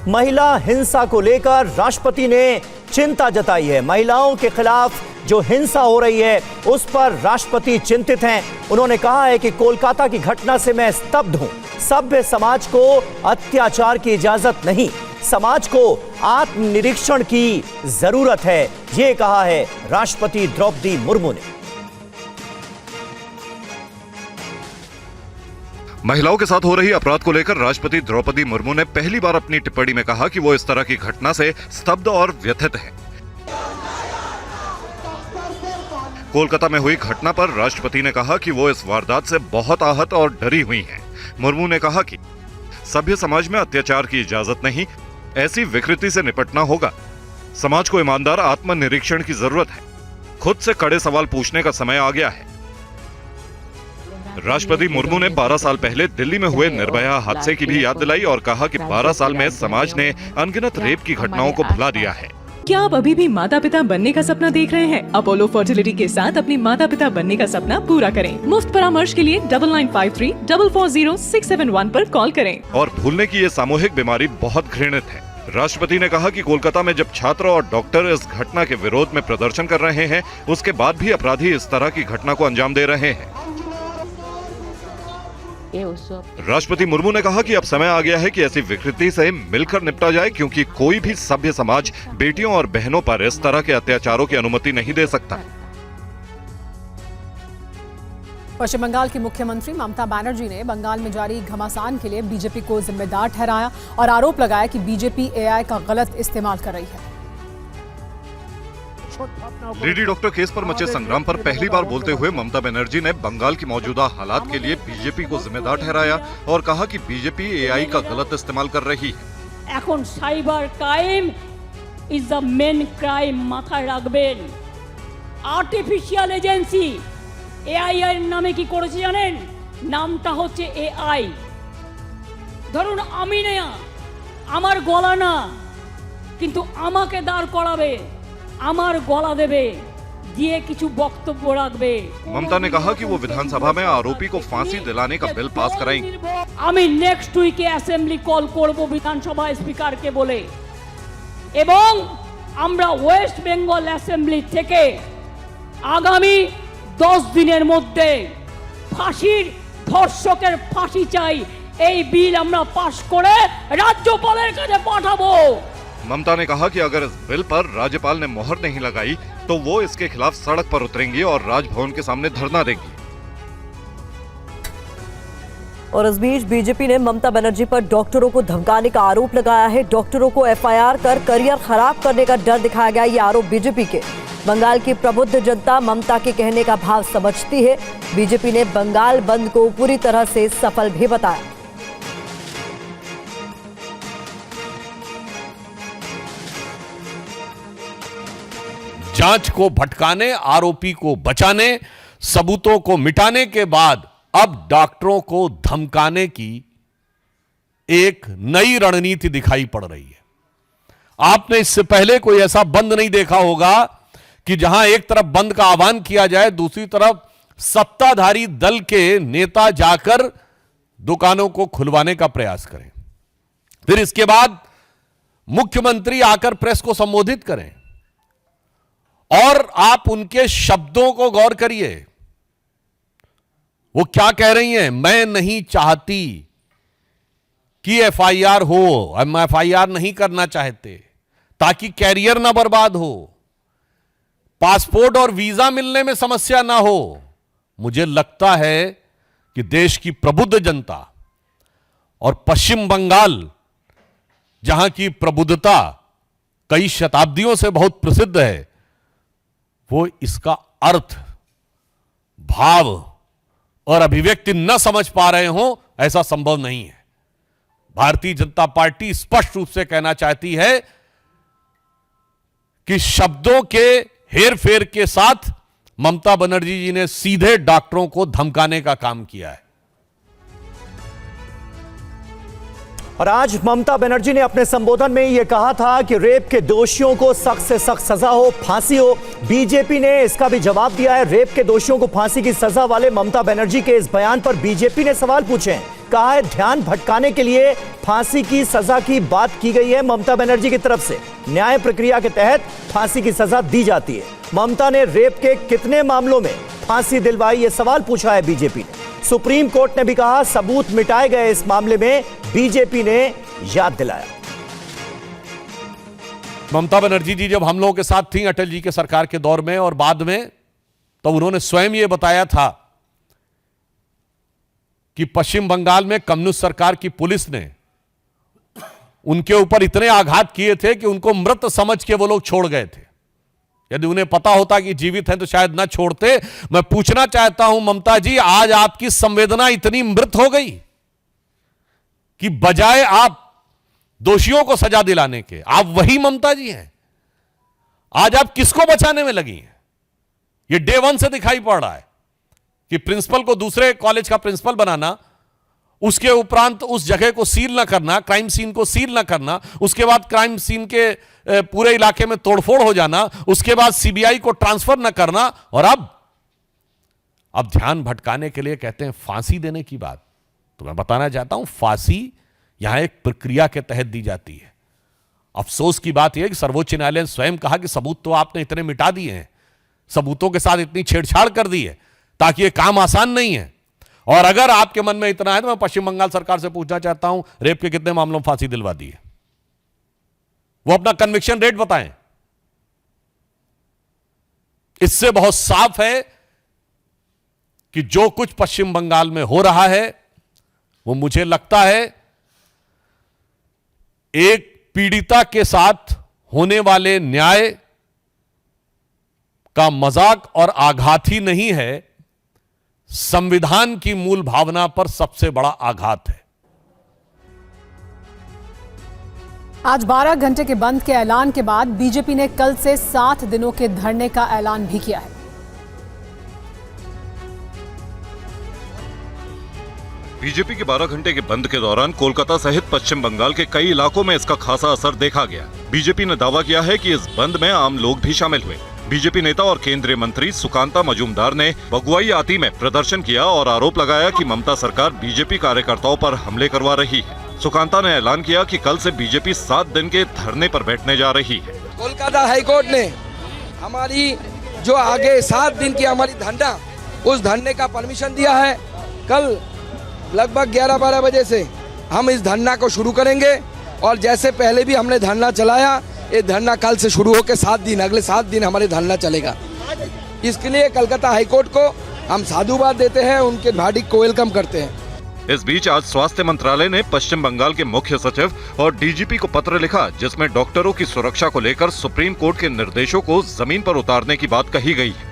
महिला हिंसा को लेकर राष्ट्रपति ने चिंता जताई है। महिलाओं के खिलाफ जो हिंसा हो रही है उस पर राष्ट्रपति चिंतित हैं। उन्होंने कहा है कि कोलकाता की घटना से मैं स्तब्ध हूं। सभ्य समाज को अत्याचार की इजाजत नहीं, समाज को आत्मनिरीक्षण की जरूरत है, ये कहा है राष्ट्रपति द्रौपदी मुर्मू ने। महिलाओं के साथ हो रही अपराध को लेकर राष्ट्रपति द्रौपदी मुर्मू ने पहली बार अपनी टिप्पणी में कहा कि वो इस तरह की घटना से स्तब्ध और व्यथित हैं। कोलकाता में हुई घटना पर राष्ट्रपति ने कहा कि वो इस वारदात से बहुत आहत और डरी हुई हैं। मुर्मू ने कहा कि सभ्य समाज में अत्याचार की इजाजत नहीं, ऐसी विकृति से निपटना होगा। समाज को ईमानदार आत्मनिरीक्षण की जरूरत है। खुद से कड़े सवाल पूछने का समय आ गया है। राष्ट्रपति मुर्मू ने 12 साल पहले दिल्ली में हुए निर्भया हादसे की भी याद दिलाई और कहा कि 12 साल में समाज ने अनगिनत रेप की घटनाओं को भुला दिया है। क्या आप अभी भी माता पिता बनने का सपना देख रहे हैं? अपोलो फर्टिलिटी के साथ अपने माता पिता बनने का सपना पूरा करें। मुफ्त परामर्श के लिए 9953440671 पर कॉल करें। और भूलने की ये सामूहिक बीमारी बहुत घृणित है। राष्ट्रपति ने कहा कि कोलकाता में जब छात्र और डॉक्टर इस घटना के विरोध में प्रदर्शन कर रहे हैं, उसके बाद भी अपराधी इस तरह की घटना को अंजाम दे रहे हैं। राष्ट्रपति मुर्मू ने कहा कि अब समय आ गया है कि ऐसी विकृति से मिलकर निपटा जाए, क्योंकि कोई भी सभ्य समाज बेटियों और बहनों पर इस तरह के अत्याचारों की अनुमति नहीं दे सकता। पश्चिम बंगाल की मुख्यमंत्री ममता बनर्जी ने बंगाल में जारी घमासान के लिए बीजेपी को जिम्मेदार ठहराया और आरोप लगाया कि बीजेपी एआई का गलत इस्तेमाल कर रही है। लेडी डॉक्टर केस पर मचे संग्राम पर पहली बार बोलते हुए ममता बनर्जी ने बंगाल की मौजूदा हालात के लिए बीजेपी को जिम्मेदार ठहराया और कहा कि बीजेपी एआई का गलत इस्तेमाल कर रही है। এখন cyber crime is the main crime মাথায় রাখবেন। আর্টিফিশিয়াল এজেন্সি এআই এর নামে কি করেছে জানেন? নামটা হচ্ছে এআই। ধরুন আমি না, আমার গলা না, কিন্তু আমাকে দাঁড় করাবে, আমার গলা দেবে, দিয়ে কিছু বক্তব্য রাখবে। ममता ने कहा कि वो विधानसभा में आरोपी को फांसी दिलाने का बिल पास कराएंगी। আমি নেক্সট উইকে অ্যাসেম্বলি কল করব বিধানসভা স্পিকারকে বলে, এবং আমরা ওয়েস্ট বেঙ্গল অ্যাসেম্বলি থেকে আগামী 10 দিনের মধ্যে ফাঁসির ধর্ষকের ফাঁসি চাই এই বিল আমরা পাস করে রাজ্যপালের কাছে পাঠাবো। ममता ने कहा कि अगर इस बिल पर राज्यपाल ने मोहर नहीं लगाई तो वो इसके खिलाफ सड़क पर उतरेंगी और राजभवन के सामने धरना देंगी। और इस बीच बीजेपी ने ममता बनर्जी पर डॉक्टरों को धमकाने का आरोप लगाया है। डॉक्टरों को एफआईआर कर करियर खराब करने का डर दिखाया गया, ये आरोप बीजेपी के। बंगाल की प्रबुद्ध जनता ममता के कहने का भाव समझती है। बीजेपी ने बंगाल बंद को पूरी तरह से सफल भी बताया। जांच को भटकाने, आरोपी को बचाने, सबूतों को मिटाने के बाद अब डॉक्टरों को धमकाने की एक नई रणनीति दिखाई पड़ रही है। आपने इससे पहले कोई ऐसा बंद नहीं देखा होगा कि जहां एक तरफ बंद का आह्वान किया जाए, दूसरी तरफ सत्ताधारी दल के नेता जाकर दुकानों को खुलवाने का प्रयास करें, फिर इसके बाद मुख्यमंत्री आकर प्रेस को संबोधित करें और आप उनके शब्दों को गौर करिए। वो क्या कह रही हैं? मैं नहीं चाहती कि एफआईआर हो, हम एफआईआर नहीं करना चाहते ताकि कैरियर ना बर्बाद हो, पासपोर्ट और वीजा मिलने में समस्या ना हो। मुझे लगता है कि देश की प्रबुद्ध जनता और पश्चिम बंगाल, जहां की प्रबुद्धता कई शताब्दियों से बहुत प्रसिद्ध है, वो इसका अर्थ, भाव और अभिव्यक्ति न समझ पा रहे हो, ऐसा संभव नहीं है। भारतीय जनता पार्टी स्पष्ट रूप से कहना चाहती है कि शब्दों के हेरफेर के साथ ममता बनर्जी जी ने सीधे डॉक्टरों को धमकाने का काम किया है। और आज ममता बनर्जी ने अपने संबोधन में यह कहा था कि रेप के दोषियों को सख्त से सख्त सजा हो, फांसी हो। बीजेपी ने इसका भी जवाब दिया है। रेप के दोषियों को फांसी की सजा वाले ममता बनर्जी के इस बयान पर बीजेपी ने सवाल पूछे हैं। कहा है ध्यान भटकाने के लिए फांसी की सजा की बात की गई है ममता बनर्जी की तरफ से। न्याय प्रक्रिया के तहत फांसी की सजा दी जाती है। ममता ने रेप के कितने मामलों में फांसी दिलवाई, यह सवाल पूछा है बीजेपी ने। सुप्रीम कोर्ट ने भी कहा सबूत मिटाए गए इस मामले में, बीजेपी ने याद दिलाया। ममता बनर्जी जी जब हम लोगों के साथ थी अटल जी के सरकार के दौर में और बाद में, तो उन्होंने स्वयं यह बताया था कि पश्चिम बंगाल में कम्युनिस्ट सरकार की पुलिस ने उनके ऊपर इतने आघात किए थे कि उनको मृत समझ के वो लोग छोड़ गए थे। यदि उन्हें पता होता कि जीवित हैं तो शायद ना छोड़ते। मैं पूछना चाहता हूं ममता जी, आज आपकी संवेदना इतनी मृत हो गई कि बजाय आप दोषियों को सजा दिलाने के, आप वही ममता जी हैं। आज आप किसको बचाने में लगी हैं? यह डे वन से दिखाई पड़ रहा है कि प्रिंसिपल को दूसरे कॉलेज का प्रिंसिपल बनाना, उसके उपरांत उस जगह को सील ना करना, क्राइम सीन को सील ना करना, उसके बाद क्राइम सीन के पूरे इलाके में तोड़फोड़ हो जाना, उसके बाद सीबीआई को ट्रांसफर ना करना, और अब ध्यान भटकाने के लिए कहते हैं फांसी देने की बात। तो मैं बताना चाहता हूं फांसी यहां एक प्रक्रिया के तहत दी जाती है। अफसोस की बात यह है कि सर्वोच्च न्यायालय ने स्वयं कहा कि सबूत तो आपने इतने मिटा दिए हैं, सबूतों के साथ इतनी छेड़छाड़ कर दी है ताकि यह काम आसान नहीं है। और अगर आपके मन में इतना है तो मैं पश्चिम बंगाल सरकार से पूछना चाहता हूं रेप के कितने मामलों में फांसी दिलवा दी है? वो अपना कन्विक्शन रेट बताएं। इससे बहुत साफ है कि जो कुछ पश्चिम बंगाल में हो रहा है वो मुझे लगता है एक पीड़िता के साथ होने वाले न्याय का मजाक और आघात ही नहीं है, संविधान की मूल भावना पर सबसे बड़ा आघात है। आज 12 घंटे के बंद के ऐलान के बाद बीजेपी ने कल से 7 दिनों के धरने का ऐलान भी किया है। बीजेपी के 12 घंटे के बंद के दौरान कोलकाता सहित पश्चिम बंगाल के कई इलाकों में इसका खासा असर देखा गया। बीजेपी ने दावा किया है कि इस बंद में आम लोग भी शामिल हुए। बीजेपी नेता और केंद्रीय मंत्री सुकांता मजूमदार ने बगुआई आती में प्रदर्शन किया और आरोप लगाया कि ममता सरकार बीजेपी कार्यकर्ताओं पर हमले करवा रही है। सुकांता ने ऐलान किया कि कल से बीजेपी 7 दिन के धरने पर बैठने जा रही है। कोलकाता हाईकोर्ट ने हमारी जो आगे 7 दिन की हमारी धरना, उस धरने का परमिशन दिया है। कल लगभग 11-12 बजे से हम इस धरना को शुरू करेंगे और जैसे पहले भी हमने धरना चलाया, ये धरना कल से शुरू होकर 7 दिन, अगले 7 दिन हमारे धरना चलेगा। इसके लिए कलकत्ता हाईकोर्ट को हम साधुवाद देते हैं, उनके वर्डिक्ट को वेलकम करते हैं। इस बीच आज स्वास्थ्य मंत्रालय ने पश्चिम बंगाल के मुख्य सचिव और डीजीपी को पत्र लिखा, जिसमें डॉक्टरों की सुरक्षा को लेकर सुप्रीम कोर्ट के निर्देशों को जमीन पर उतारने की बात कही गई है।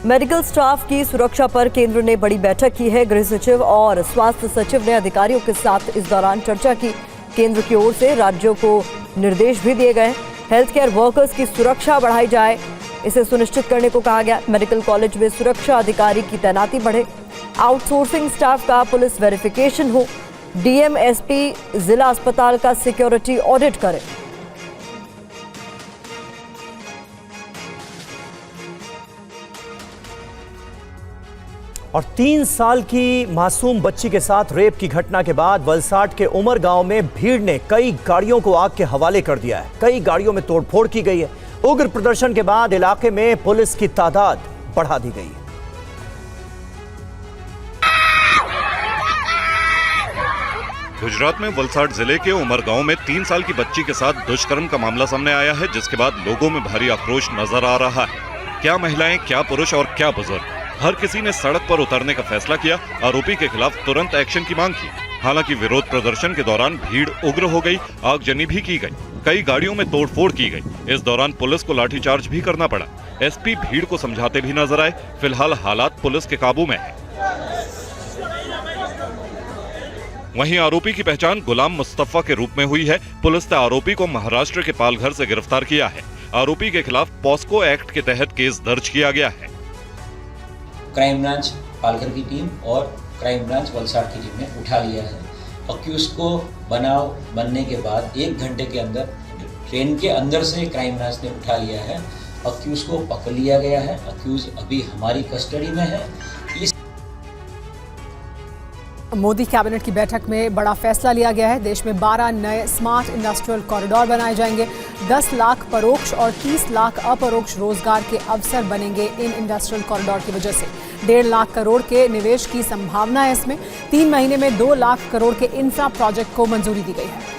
मेडिकल स्टाफ की सुरक्षा पर केंद्र ने बड़ी बैठक की है। गृह सचिव और स्वास्थ्य सचिव ने अधिकारियों के साथ इस दौरान चर्चा की। केंद्र की ओर से राज्यों को निर्देश भी दिए गए। हेल्थ केयर वर्कर्स की सुरक्षा बढ़ाई जाए, इसे सुनिश्चित करने को कहा गया। मेडिकल कॉलेज में सुरक्षा अधिकारी की तैनाती बढ़े। आउटसोर्सिंग स्टाफ का पुलिस वेरिफिकेशन हो। डीएम एसपी जिला अस्पताल का सिक्योरिटी ऑडिट करे। और 3 साल की मासूम बच्ची के साथ रेप की घटना के बाद वलसाड के उमर गांव में भीड़ ने कई गाड़ियों को आग के हवाले कर दिया है। कई गाड़ियों में तोड़फोड़ की गई है। उग्र प्रदर्शन के बाद इलाके में पुलिस की तादाद बढ़ा दी गई है। गुजरात में वलसाड जिले के उमर गांव में 3 साल की बच्ची के साथ दुष्कर्म का मामला सामने आया है, जिसके बाद लोगों में भारी आक्रोश नजर आ रहा है। क्या महिलाएं, क्या पुरुष और क्या बुजुर्ग, हर किसी ने सड़क पर उतरने का फैसला किया। आरोपी के खिलाफ तुरंत एक्शन की मांग की। हालांकि विरोध प्रदर्शन के दौरान भीड़ उग्र हो गई, आगजनी भी की गई, कई गाड़ियों में तोड़फोड़ की गई। इस दौरान पुलिस को लाठीचार्ज भी करना पड़ा। एसपी भीड़ को समझाते भी नजर आए। फिलहाल हालात पुलिस के काबू में है। वहीं आरोपी की पहचान गुलाम मुस्तफा के रूप में हुई है। पुलिस ने आरोपी को महाराष्ट्र के पालघर से गिरफ्तार किया है। आरोपी के खिलाफ पॉस्को एक्ट के तहत केस दर्ज किया गया है। क्राइम ब्रांच पालघर की टीम और क्राइम ब्रांच वलसाड की टीम ने उठा लिया है। अक्यूज को बनने के बाद 1 घंटे के अंदर ट्रेन के अंदर से क्राइम ब्रांच ने उठा लिया है। अक्यूज को पकड़ लिया गया है। अक्यूज अभी हमारी कस्टडी में है। मोदी कैबिनेट की बैठक में बड़ा फैसला लिया गया है। देश में 12 नए स्मार्ट इंडस्ट्रियल कॉरिडोर बनाए जाएंगे। 10 लाख परोक्ष और 30 लाख अपरोक्ष रोजगार के अवसर बनेंगे इन इंडस्ट्रियल कॉरिडोर की वजह से। 1.5 लाख करोड़ के निवेश की संभावना है। इसमें 3 महीने में 2 लाख करोड़ के इंफ्रा प्रोजेक्ट को मंजूरी दी गई है।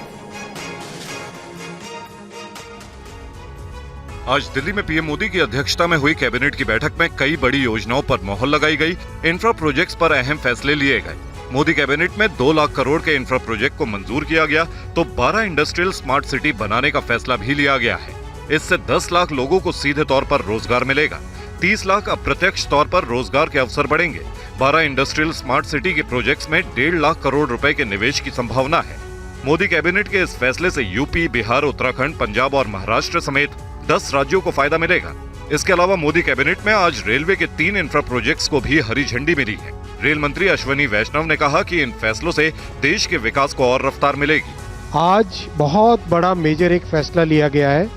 आज दिल्ली में पीएम मोदी की अध्यक्षता में हुई कैबिनेट की बैठक में कई बड़ी योजनाओं पर मोहर लगाई गई। इंफ्रा प्रोजेक्ट्स पर अहम फैसले लिए गए। मोदी कैबिनेट में 2 लाख करोड़ के इंफ्रा प्रोजेक्ट को मंजूर किया गया तो 12 इंडस्ट्रियल स्मार्ट सिटी बनाने का फैसला भी लिया गया है। इससे 10 लाख लोगों को सीधे तौर पर रोजगार मिलेगा। 30 लाख अप्रत्यक्ष तौर पर रोजगार के अवसर बढ़ेंगे। 12 इंडस्ट्रियल स्मार्ट सिटी के प्रोजेक्ट्स में 1.5 लाख करोड़ रुपए के निवेश की संभावना है। मोदी कैबिनेट के इस फैसले से यूपी, बिहार, उत्तराखंड, पंजाब और महाराष्ट्र समेत 10 राज्यों को फायदा मिलेगा। इसके अलावा मोदी कैबिनेट में आज रेलवे के 3 इंफ्रा प्रोजेक्ट्स को भी हरी झंडी मिली है। रेल मंत्री अश्वनी वैष्णव ने कहा कि इन फैसलों से देश के विकास को और रफ्तार मिलेगी। आज बहुत बड़ा मेजर एक फैसला लिया गया है।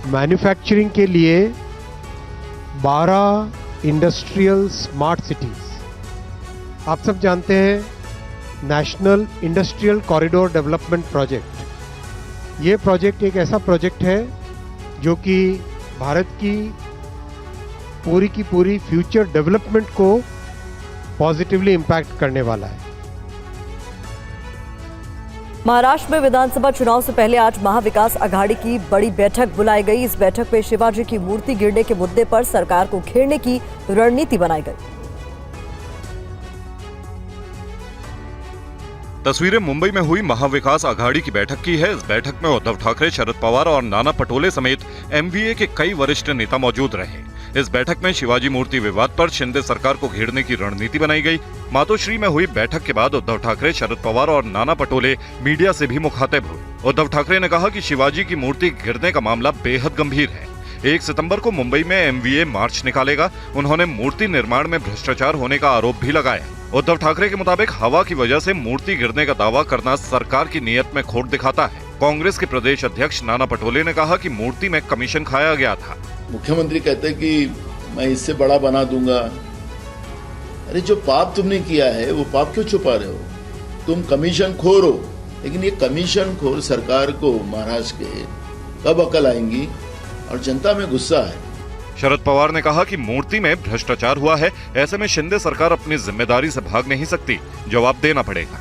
मैन्युफैक्चरिंग के लिए 12 इंडस्ट्रियल स्मार्ट सिटीज। आप सब जानते हैं national industrial corridor development project. ये प्रोजेक्ट एक ऐसा प्रोजेक्ट है जो कि भारत की पूरी फ्यूचर डेवलपमेंट को पॉजिटिवली इम्पैक्ट करने वाला है। महाराष्ट्र में विधानसभा चुनाव से पहले आज महाविकास अघाड़ी की बड़ी बैठक बुलाई गई। इस बैठक में शिवाजी की मूर्ति गिरने के मुद्दे पर सरकार को घेरने की रणनीति बनाई गई। तस्वीरें मुंबई में हुई महाविकास अघाड़ी की बैठक की है। इस बैठक में उद्धव ठाकरे, शरद पवार और नाना पटोले समेत एमवीए के कई वरिष्ठ नेता मौजूद रहे। इस बैठक में शिवाजी मूर्ति विवाद पर शिंदे सरकार को घेरने की रणनीति बनाई गई। मातोश्री में हुई बैठक के बाद उद्धव ठाकरे, शरद पवार और नाना पटोले मीडिया से भी मुखातिब हुए। उद्धव ठाकरे ने कहा कि शिवाजी की मूर्ति गिरने का मामला बेहद गंभीर है। 1 सितंबर को मुंबई में एमवीए मार्च निकालेगा। उन्होंने मूर्ति निर्माण में भ्रष्टाचार होने का आरोप भी लगाया। उद्धव ठाकरे के मुताबिक हवा की वजह से मूर्ति गिरने का दावा करना सरकार की नीयत में खोट दिखाता है। कांग्रेस के प्रदेश अध्यक्ष नाना पटोले ने कहा कि मूर्ति में कमीशन खाया गया था। मुख्यमंत्री कहते हैं कि मैं इससे बड़ा बना दूंगा। अरे जो पाप तुमने किया है वो पाप क्यों छुपा रहे हो? तुम कमीशन खोर हो। लेकिन ये कमीशन खोर सरकार को महाराष्ट्र के कब अकल आएंगी और जनता में गुस्सा है। शरद पवार ने कहा कि मूर्ति में भ्रष्टाचार हुआ है। ऐसे में शिंदे सरकार अपनी जिम्मेदारी से भाग नहीं सकती, जवाब देना पड़ेगा।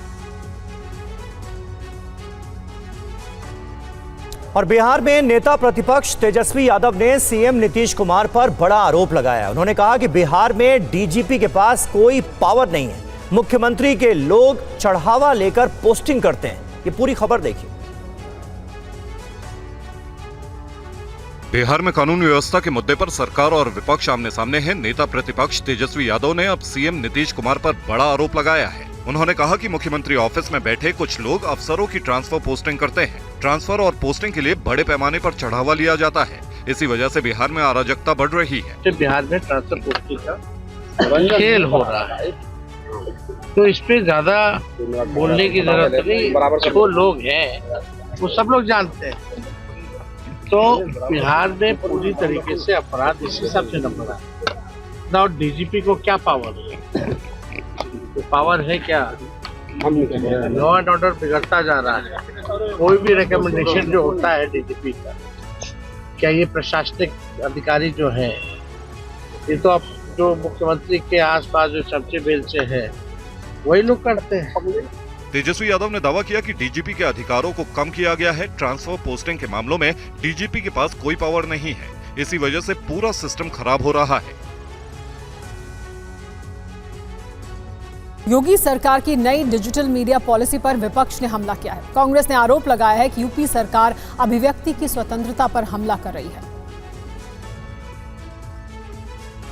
और बिहार में नेता प्रतिपक्ष तेजस्वी यादव ने सीएम नीतीश कुमार पर बड़ा आरोप लगाया। उन्होंने कहा कि बिहार में डीजीपी के पास कोई पावर नहीं है। मुख्यमंत्री के लोग चढ़ावा लेकर पोस्टिंग करते हैं। ये पूरी खबर देखिए। बिहार में कानून व्यवस्था के मुद्दे पर सरकार और विपक्ष आमने सामने है। नेता प्रतिपक्ष तेजस्वी यादव ने अब सीएम नीतीश कुमार पर बड़ा आरोप लगाया है। उन्होंने कहा कि मुख्यमंत्री ऑफिस में बैठे कुछ लोग अफसरों की ट्रांसफर पोस्टिंग करते हैं। ट्रांसफर और पोस्टिंग के लिए बड़े पैमाने पर चढ़ावा लिया जाता है। इसी वजह से बिहार में अराजकता बढ़ रही है। बिहार में ट्रांसफर पोस्टिंग का खेल हो रहा है, तो इस पे ज्यादा बोलने की जरूरत नहीं। वो लोग हैं वो सब लोग जानते हैं। तो बिहार में पूरी तरीके से अपराध इसी सबसे नंबर है ना। और डीजीपी को क्या पावर है? पावर है क्या? लॉ एंड ऑर्डर बिगड़ता जा रहा है। कोई भी रिकमेंडेशन जो होता है डीजीपी का, क्या ये प्रशासनिक अधिकारी जो है, ये तो अब जो मुख्यमंत्री के आसपास जो चमचे बेलचे हैं वही लोग करते हैं। तेजस्वी यादव ने दावा किया कि डीजीपी के अधिकारों को कम किया गया है। ट्रांसफर पोस्टिंग के मामलों में डीजीपी के पास कोई पावर नहीं है। इसी वजह से पूरा सिस्टम खराब हो रहा है। योगी सरकार की नई डिजिटल मीडिया पॉलिसी पर विपक्ष ने हमला किया है। कांग्रेस ने आरोप लगाया है कि यूपी सरकार अभिव्यक्ति की स्वतंत्रता पर हमला कर रही है।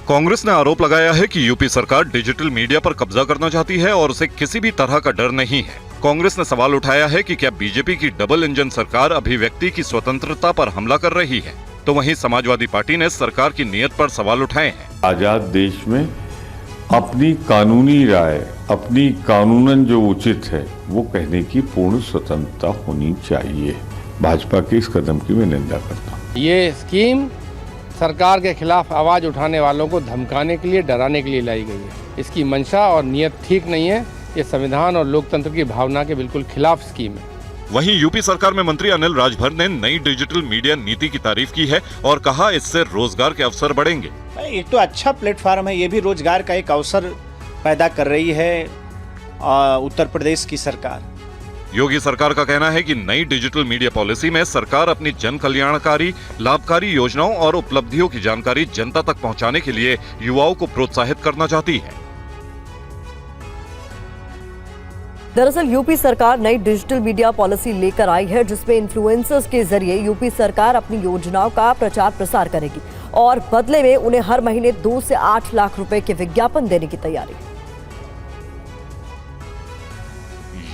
कांग्रेस ने आरोप लगाया है कि यूपी सरकार डिजिटल मीडिया पर कब्जा करना चाहती है और उसे किसी भी तरह का डर नहीं है। कांग्रेस ने सवाल उठाया है कि क्या बीजेपी की डबल इंजन सरकार अभिव्यक्ति की स्वतंत्रता पर हमला कर रही है। तो वहीं समाजवादी पार्टी ने सरकार की नीयत पर सवाल उठाए हैं। आजाद देश में अपनी कानूनी राय, अपनी कानूनन जो उचित है वो कहने की पूर्ण स्वतंत्रता होनी चाहिए। भाजपा के इस कदम की मैं निंदा करता हूँ। ये स्कीम सरकार के खिलाफ आवाज उठाने वालों को धमकाने के लिए, डराने के लिए लाई गई है। इसकी मंशा और नीयत ठीक नहीं है। ये संविधान और लोकतंत्र की भावना के बिल्कुल खिलाफ स्कीम है। वहीं यूपी सरकार में मंत्री अनिल राजभर ने नई डिजिटल मीडिया नीति की तारीफ की है और कहा इससे रोजगार के अवसर बढ़ेंगे। एक तो अच्छा प्लेटफॉर्म है, ये भी रोजगार का एक अवसर पैदा कर रही है उत्तर प्रदेश की सरकार। योगी सरकार का कहना है कि नई डिजिटल मीडिया पॉलिसी में सरकार अपनी जन कल्याणकारी लाभकारी योजनाओं और उपलब्धियों की जानकारी जनता तक पहुंचाने के लिए युवाओं को प्रोत्साहित करना चाहती है। दरअसल यूपी सरकार नई डिजिटल मीडिया पॉलिसी लेकर आई है, जिसमें इन्फ्लुएंसर्स के जरिए यूपी सरकार अपनी योजनाओं का प्रचार प्रसार करेगी और बदले में उन्हें हर महीने 2 से 8 लाख रुपए के विज्ञापन देने की तैयारी है।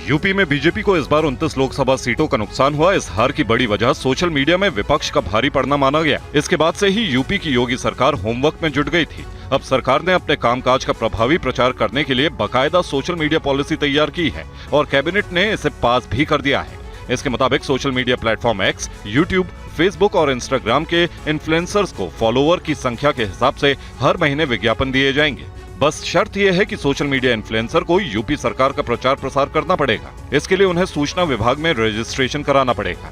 यूपी में बीजेपी को इस बार 29 लोकसभा सीटों का नुकसान हुआ। इस हार की बड़ी वजह सोशल मीडिया में विपक्ष का भारी पड़ना माना गया। इसके बाद से ही यूपी की योगी सरकार होमवर्क में जुट गई थी। अब सरकार ने अपने कामकाज का प्रभावी प्रचार करने के लिए बाकायदा सोशल मीडिया पॉलिसी तैयार की है और कैबिनेट ने इसे पास भी कर दिया है। इसके मुताबिक social media platform x, YouTube, Facebook और इंस्टाग्राम के इन्फ्लुएंसर्स को फॉलोअर की संख्या के हिसाब से हर महीने विज्ञापन दिए जाएंगे। बस शर्त यह है कि सोशल मीडिया इन्फ्लुएंसर को यूपी सरकार का प्रचार प्रसार करना पड़ेगा। इसके लिए उन्हें सूचना विभाग में रजिस्ट्रेशन कराना पड़ेगा।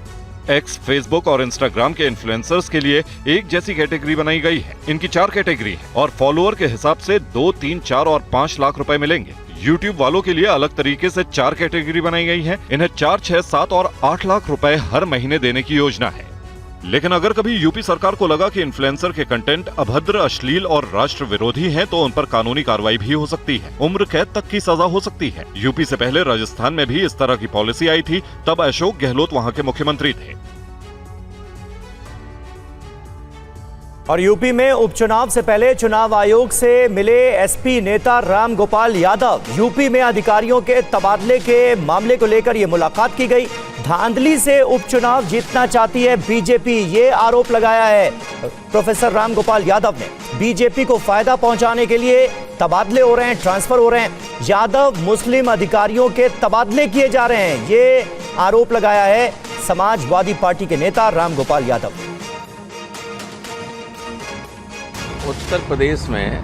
एक्स, फेसबुक और इंस्टाग्राम के इन्फ्लुएंसर्स के लिए एक जैसी कैटेगरी बनाई गई है। इनकी 4 कैटेगरी है और फॉलोअर के हिसाब से 2, 3, 4 और 5 लाख रुपए मिलेंगे। यूट्यूब वालों के लिए अलग तरीके से 4 कैटेगरी बनाई गई है। इन्हें 4, 6, 7 और 8 लाख रुपए हर महीने देने की योजना है। लेकिन अगर कभी यूपी सरकार को लगा कि इन्फ्लुएंसर के कंटेंट अभद्र, अश्लील और राष्ट्र विरोधी हैं, तो उन पर कानूनी कार्रवाई भी हो सकती है। उम्र कैद तक की सजा हो सकती है। यूपी से पहले राजस्थान में भी इस तरह की पॉलिसी आई थी। तब अशोक गहलोत वहां के मुख्यमंत्री थे। और यूपी में उपचुनाव से पहले चुनाव आयोग से मिले एसपी नेता राम गोपाल यादव। यूपी में अधिकारियों के तबादले के मामले को लेकर यह मुलाकात की गई। धांधली से उपचुनाव जीतना चाहती है बीजेपी, ये आरोप लगाया है प्रोफेसर राम गोपाल यादव ने। बीजेपी को फायदा पहुंचाने के लिए तबादले हो रहे हैं, ट्रांसफर हो रहे हैं। यादव मुस्लिम अधिकारियों के तबादले किए जा रहे हैं, ये आरोप लगाया है समाजवादी पार्टी के नेता राम गोपाल यादव। उत्तर प्रदेश में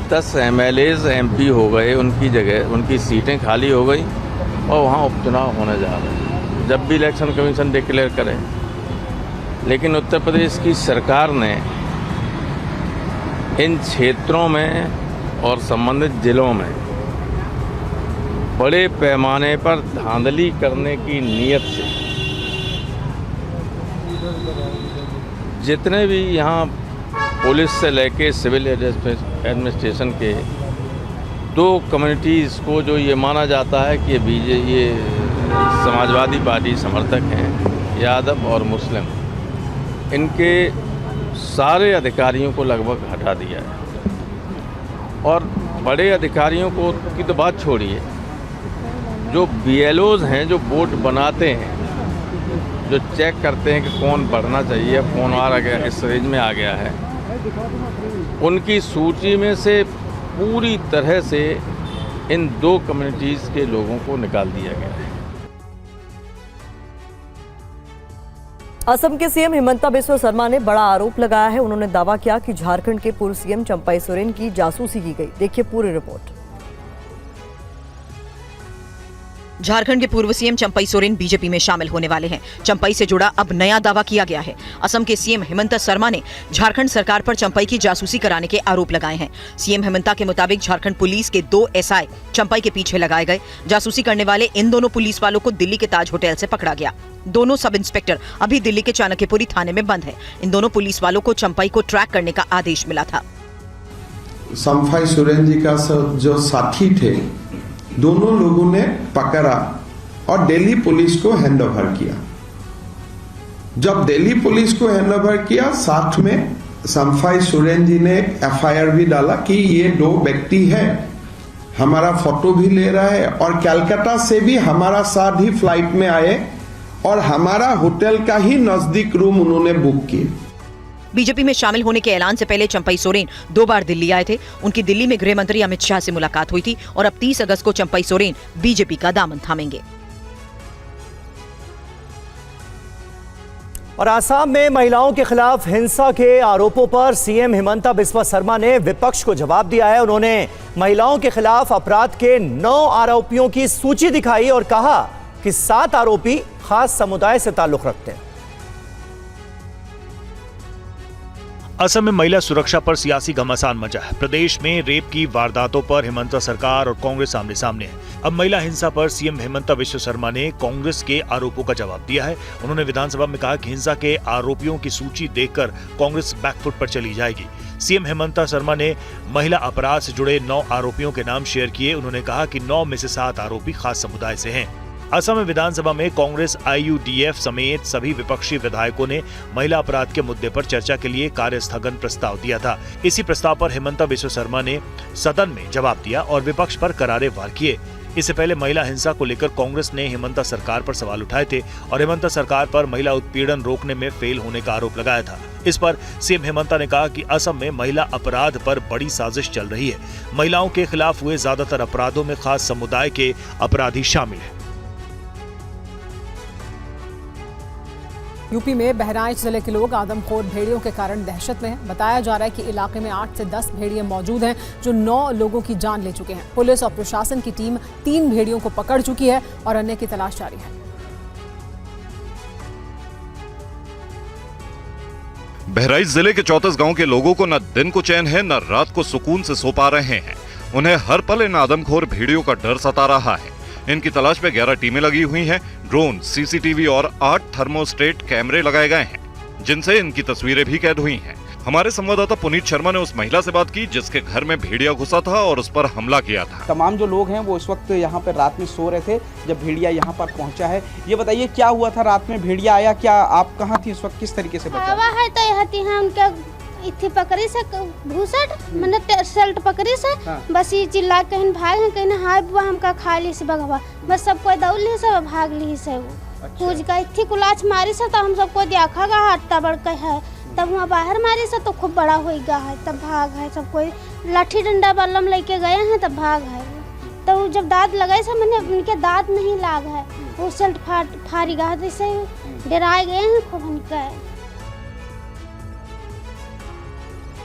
10 MLAs MP हो गए, उनकी जगह उनकी सीटें खाली हो गई और वहाँ उपचुनाव होने जा रहे हैं, जब भी इलेक्शन कमीशन डिक्लेयर करे। लेकिन उत्तर प्रदेश की सरकार ने इन क्षेत्रों में और संबंधित जिलों में बड़े पैमाने पर धांधली करने की नीयत से जितने भी यहाँ पुलिस से लेके सिविल एडमिनिस्ट्रेशन के 2 कम्युनिटीज़ को जो ये माना जाता है कि ये समाजवादी पार्टी समर्थक हैं, यादव और मुस्लिम, इनके सारे अधिकारियों को लगभग हटा दिया है। और बड़े अधिकारियों को की तो बात छोड़िए, जो BLOs हैं, जो वोट बनाते हैं, जो चेक करते हैं कि कौन बढ़ना चाहिए, कौन आ गया, इस रेंज में आ गया है, उनकी सूची में से पूरी तरह से इन 2 कम्युनिटीज़ के लोगों को निकाल दिया गया है। असम के सीएम हिमंता बिस्वा शर्मा ने बड़ा आरोप लगाया है। उन्होंने दावा किया कि झारखंड के पूर्व सीएम चंपाई सोरेन की जासूसी की गई। देखिए पूरी रिपोर्ट। झारखंड के पूर्व सीएम चंपाई सोरेन बीजेपी में शामिल होने वाले हैं। चंपाई से जुड़ा अब नया दावा किया गया है। असम के सीएम हिमंता शर्मा ने झारखंड सरकार पर चंपाई की जासूसी कराने के आरोप लगाए हैं। सीएम हिमंता के मुताबिक झारखंड पुलिस के 2 SI चंपाई के पीछे लगाए गए। जासूसी करने वाले इन दोनों पुलिस वालों को दिल्ली के ताज होटल से पकड़ा गया। दोनों सब इंस्पेक्टर अभी दिल्ली के चाणक्यपुरी थाने में बंद है। इन दोनों पुलिस वालों को चंपाई को ट्रैक करने का आदेश मिला था। चंपाई सोरेन जी का जो साथी थे, दोनों लोगों ने पकड़ा और दिल्ली पुलिस को हैंडओवर किया। जब दिल्ली पुलिस को हैंडओवर किया, साथ में चंपाई सोरेन जी ने FIR भी डाला कि ये 2 व्यक्ति हैं, हमारा फोटो भी ले रहा है और कलकत्ता से भी हमारा साथ ही फ्लाइट में आए और हमारा होटल का ही नजदीक रूम उन्होंने बुक किए। बीजेपी में शामिल होने के ऐलान से पहले चंपाई सोरेन 2 बार दिल्ली आए थे। उनकी दिल्ली में गृह मंत्री अमित शाह से मुलाकात हुई थी और अब 30 अगस्त को चंपाई सोरेन बीजेपी का दामन थामेंगे। और आसाम में महिलाओं के खिलाफ हिंसा के आरोपों पर सीएम हिमंता बिस्वा शर्मा ने विपक्ष को जवाब दिया है। उन्होंने महिलाओं के खिलाफ अपराध के 9 आरोपियों की सूची दिखाई और कहा कि 7 आरोपी खास समुदाय से ताल्लुक रखते हैं। असम में महिला सुरक्षा पर सियासी घमासान मचा है। प्रदेश में रेप की वारदातों पर हिमंता सरकार और कांग्रेस आमने सामने है। अब महिला हिंसा पर सीएम हिमंता बिस्वा शर्मा ने कांग्रेस के आरोपों का जवाब दिया है। उन्होंने विधानसभा में कहा कि हिंसा के आरोपियों की सूची देखकर कांग्रेस बैकफुट पर चली जाएगी। सीएम हिमंता शर्मा ने महिला अपराध से जुड़े 9 आरोपियों के नाम शेयर किए। उन्होंने कहा कि 9 में से 7 आरोपी खास समुदाय से हैं। असम में विधानसभा में कांग्रेस, IUDF समेत सभी विपक्षी विधायकों ने महिला अपराध के मुद्दे पर चर्चा के लिए कार्य स्थगन प्रस्ताव दिया था। इसी प्रस्ताव पर हिमंता बिस्वा शर्मा ने सदन में जवाब दिया और विपक्ष पर करारे वार किए। इससे पहले महिला हिंसा को लेकर कांग्रेस ने हिमंता सरकार पर सवाल उठाए थे और हिमंता सरकार पर महिला उत्पीड़न रोकने में फेल होने का आरोप लगाया था। इस पर सीएम हिमंता ने कहा कि असम में महिला अपराध पर बड़ी साजिश चल रही है। महिलाओं के खिलाफ हुए ज्यादातर अपराधों में खास समुदाय के अपराधी शामिल हैं। यूपी में बहराइच जिले के लोग आदमखोर भेड़ियों के कारण दहशत में हैं। बताया जा रहा है कि इलाके में 8 से 10 भेड़िए मौजूद हैं जो 9 लोगों की जान ले चुके हैं। पुलिस और प्रशासन की टीम 3 भेड़ियों को पकड़ चुकी है और अन्य की तलाश जारी है। बहराइच जिले के 34 गांव के लोगों को न दिन को चैन है, न रात को सुकून से सो पा रहे हैं। उन्हें हर पल इन आदमखोर भेड़ियों का डर सता रहा है। इनकी तलाश में 11 टीमें लगी हुई हैं, ड्रोन, CCTV और 8 थर्मोस्टेट कैमरे लगाए गए हैं, जिनसे इनकी तस्वीरें भी कैद हुई हैं। हमारे संवाददाता पुनीत शर्मा ने उस महिला से बात की जिसके घर में भेड़िया घुसा था और उस पर हमला किया था। तमाम जो लोग हैं वो इस वक्त यहाँ पर रात में सो रहे थे जब भेड़िया यहाँ पर पहुँचा है। ये बताइए क्या हुआ था रात में, भेड़िया आया क्या, आप कहाँ थी उस वक्त, किस तरीके से बचा? है तो यहाँ उनका इतनी पकड़ी से भूसट मैंने शर्ट पकड़ी से बस ये चिल्ला कहीं भाग है कहीं हाय बुआ हमका खा ली से बगवा बस सब कोई दौड़ ली से भाग ली से वो पूज का इतनी कुलाच मारी से तो हम सबको देखा गा हट्टा बढ़ के है तब वहाँ बाहर मारी से तो खूब बड़ा हो गया है तब भाग है सब कोई लाठी डंडा बल्लम लेके गए हैं तब भाग है तो जब दांत लगाए से मैंने उनके दांत नहीं लाग है वो शर्ट फाड़ी गा जैसे डराए गए हैं खूब उनका।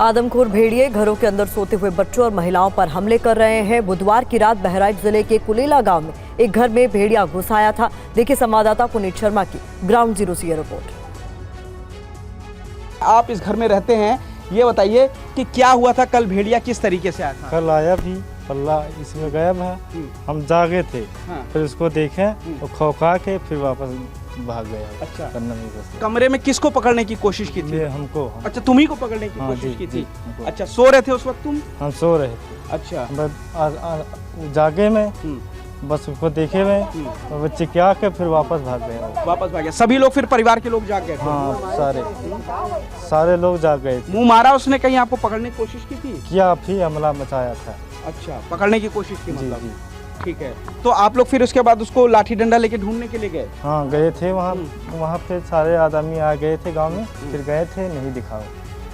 आदमखोर भेड़िए घरों के अंदर सोते हुए बच्चों और महिलाओं पर हमले कर रहे हैं। बुधवार की रात बहराइच जिले के कुलेला गांव में एक घर में भेड़िया घुस आया था। देखिए संवाददाता पुनीत शर्मा की ग्राउंड जीरो से रिपोर्ट। आप इस घर में रहते हैं, ये बताइए कि क्या हुआ था कल, भेड़िया किस तरीके से आया था? कल आया भी पल्ला इसमें गायब है, हम जागे थे फिर उसको देखे और खौखा के फिर वापस भाग गया। अच्छा, कमरे में किसको पकड़ने की कोशिश की थी? हमको। अच्छा, तुम्ही को पकड़ने की कोशिश की थी? अच्छा, सो रहे थे उस वक्त तुम? हम सो रहे थे। अच्छा, जागे में बस उसको देखे में और बच्चे क्या के फिर वापस भाग गए। वापस भाग गया। सभी लोग फिर परिवार के लोग जाग गए? हाँ, सारे लोग जाग गए थे। मुंह मारा उसने कहीं आपको पकड़ने की कोशिश की थी? क्या फिर हमला मचाया था। अच्छा, पकड़ने की कोशिश की मतलब। ठीक है, तो आप लोग फिर उसके बाद उसको लाठी डंडा लेके ढूंढने के लिए गए? हाँ गए थे, वहाँ फिर सारे आदमी आ गए थे गांव में, फिर गए थे, नहीं दिखा।